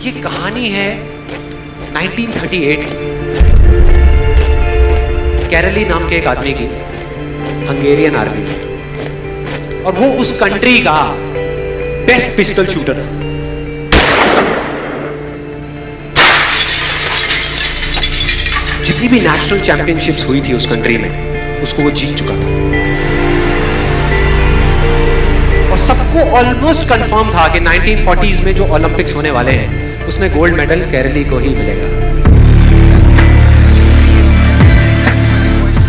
ये कहानी है 1938 कैरली नाम के एक आदमी की, हंगेरियन आर्मी में, और वो उस कंट्री का बेस्ट पिस्टल शूटर था। जितनी भी नेशनल चैंपियनशिप्स हुई थी उस कंट्री में, उसको वो जीत चुका था। और सबको ऑलमोस्ट कंफर्म था कि 1940s में जो ओलंपिक्स होने वाले हैं उसमें गोल्ड मेडल केरली को ही मिलेगा।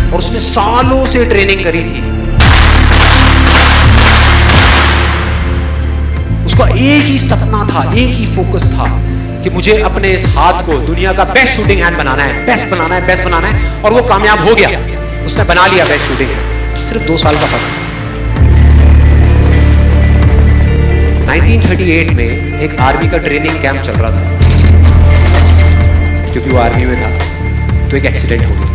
और उसने सालों से ट्रेनिंग करी थी। उसका एक ही सपना था, एक ही फोकस था कि मुझे अपने इस हाथ को दुनिया का बेस्ट शूटिंग हैंड बनाना है, बेस्ट बनाना है, बेस्ट बनाना है। और वो कामयाब हो गया, उसने बना लिया बेस्ट शूटिंग हैंड। सिर्फ 2 साल का फर्क था। 1938 में एक आर्मी का ट्रेनिंग कैंप चल रहा था। क्योंकि वो आर्मी में था तो एक एक्सीडेंट हो गया।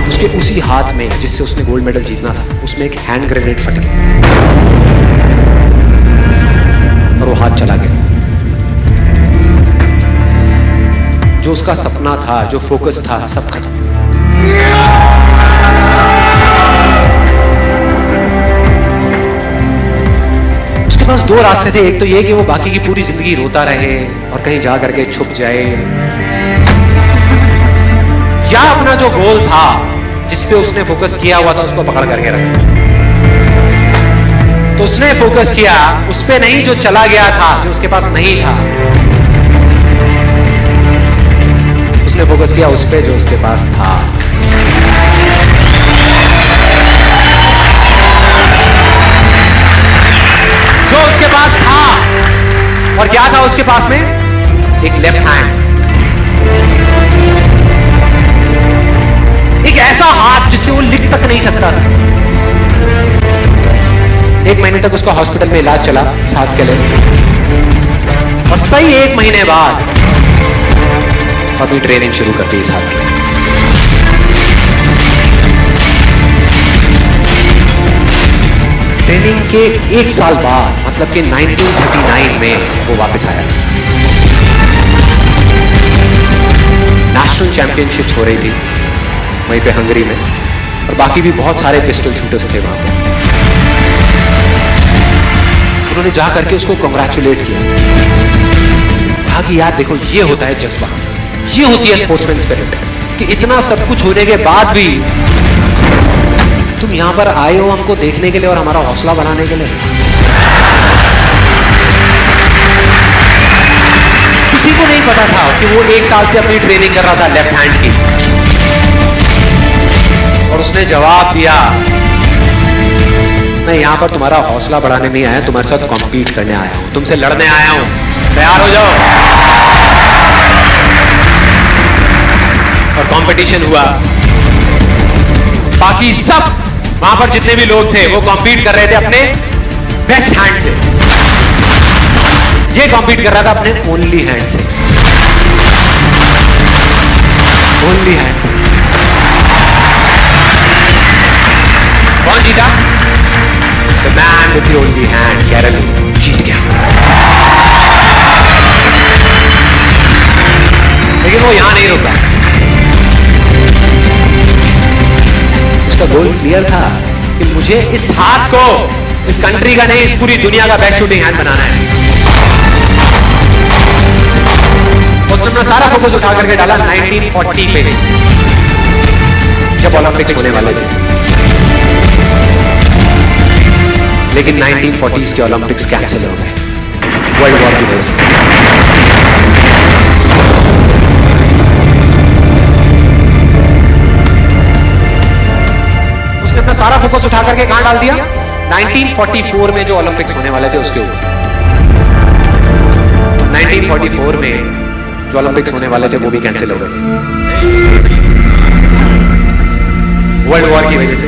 उसके उसी हाथ में जिससे उसने गोल्ड मेडल जीतना था, उसमें एक हैंड ग्रेनेड फट गया और वो हाथ चला गया। जो उसका सपना था, जो फोकस था, सब खत्म। बस 2 रास्ते थे। एक तो ये कि वो बाकी की पूरी जिंदगी रोता रहे और कहीं जा करके छुप जाए, या अपना जो गोल था जिस पे उसने फोकस किया हुआ था उसको पकड़ करके रखे। तो उसने फोकस किया उस पे नहीं जो चला गया था, जो उसके पास नहीं था। उसने फोकस किया उस पे जो उसके पास था। जो उसके पास था, और क्या था उसके पास में? एक लेफ्ट हैंड, एक ऐसा हाथ जिससे वो लिख तक नहीं सकता था। 1 महीने तक उसका हॉस्पिटल में इलाज चला इस हाथ के लिए, और सही 1 महीने बाद अभी ट्रेनिंग शुरू कर दी इस हाथ की। ट्रेनिंग के 1 साल बाद, मतलब कि 1939 में वो वापस आया। नेशनल चैंपियनशिप्स हो रही थी वहीं पे हंगरी में, और बाकी भी बहुत सारे पिस्टल शूटर्स थे वहां पे। उन्होंने जा करके उसको कांग्रेचुलेट किया, कहा कि यार देखो, ये होता है जज्बा, ये होती है स्पोर्ट्समैन स्पिरिट, कि इतना सब कुछ होने के बाद भी तुम यहां पर आए हो हमको देखने के लिए और हमारा हौसला बढ़ाने के लिए। किसी को नहीं पता था कि वो 1 साल से अपनी ट्रेनिंग कर रहा था लेफ्ट हैंड की, और उसने जवाब दिया, मैं यहां पर तुम्हारा हौसला बढ़ाने नहीं आया, तुम्हारे साथ कॉम्पीट करने आया हूं, तुमसे लड़ने आया हूं, तैयार हो जाओ। और कंपटीशन हुआ। बाकी सब वहां पर जितने भी लोग थे वो कॉम्पीट कर रहे थे अपने बेस्ट हैंड से। ये कॉम्पीट कर रहा था अपने ओनली हैंड से, ओनली हैंड से। कौन जीता? The man with the only hand, Karoly जीत गया। लेकिन वो यहां नहीं रुका। उसका गोल क्लियर था कि मुझे इस हाथ को इस कंट्री का नहीं, इस पूरी दुनिया का बेस्ट शूटिंग हैंड बनाना है। उसने अपना सारा फोकस उठा करके डाला 1940 पे, जब ओलंपिक्स होने वाले थे। लेकिन 1940s के ओलंपिक्स कैंसिल हो गए वर्ल्ड वॉर की वजह से। अपना सारा फोकस उठा करके कहां डाल दिया? 1944 में जो ओलंपिक्स होने वाले थे उसके ऊपर। 1944 में जो ओलंपिक्स होने वाले थे वो भी कैंसिल हो गए वर्ल्ड वॉर की वजह से।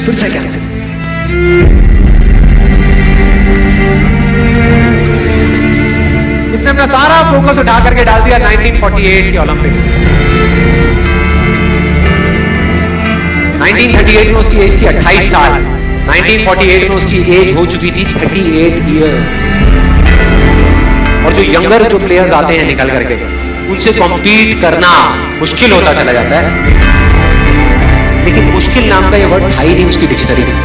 फिर से कैंसिल। उसने अपना सारा फोकस उठा करके डाल दिया 1948 के ओलंपिक्स में। 1938 में उसकी एज थी 28 साल। 1948 में उसकी एज हो चुकी थी 38 इयर्स। और जो यंगर जो प्लेयर्स आते हैं निकल करके, उनसे कॉम्पीट करना मुश्किल होता चला जाता है। लेकिन मुश्किल नाम का ये वर्ड था ही नहीं उसकी डिक्शनरी में।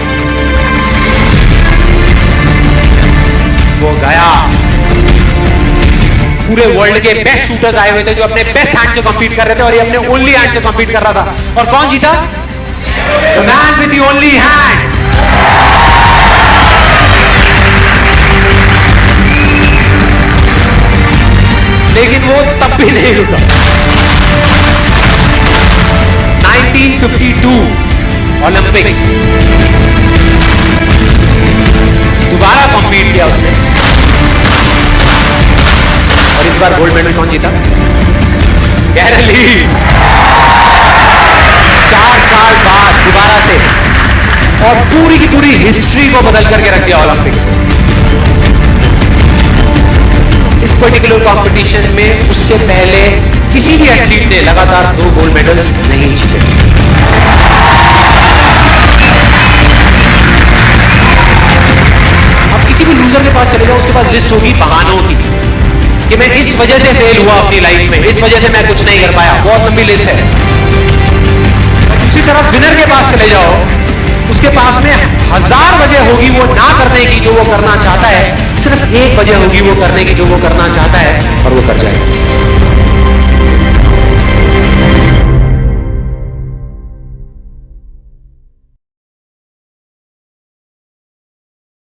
वो गया, पूरे वर्ल्ड के बेस्ट शूटर्स आए हुए थे जो अपने बेस्ट हैंड से कॉम्पीट कर रहे थे, और ये अपने ओनली हैंड से कॉम्पीट कर रहा था। और कौन जीता? The man with the only hand. लेकिन वो तब भी नहीं रुका। 1952 ओलंपिक्स, दोबारा कॉम्पीट किया उसने, और इस बार गोल्ड मेडल कौन जीता? कैरल ली। 4 साल बाद दोबारा से, और पूरी की पूरी हिस्ट्री को बदल करके रख दिया ओलंपिक्स में। इस पर्टिकुलर कंपटीशन में उससे पहले किसी भी एथलीट ने लगातार 2 गोल्ड मेडल्स नहीं जीते। अब किसी भी लूजर के पास चले जाओ, उसके पास लिस्ट होगी बहानों की कि मैं इस वजह से फेल हुआ अपनी लाइफ में, इस वजह से मैं कुछ नहीं कर पाया। बहुत लंबी लिस्ट है। दूसरी तरफ विनर के पास चले जाओ, उसके पास में 1000 वजह होगी वो ना करने की जो वो करना चाहता है, सिर्फ एक वजह होगी वो करने की जो वो करना चाहता है, और वो कर जाएगा।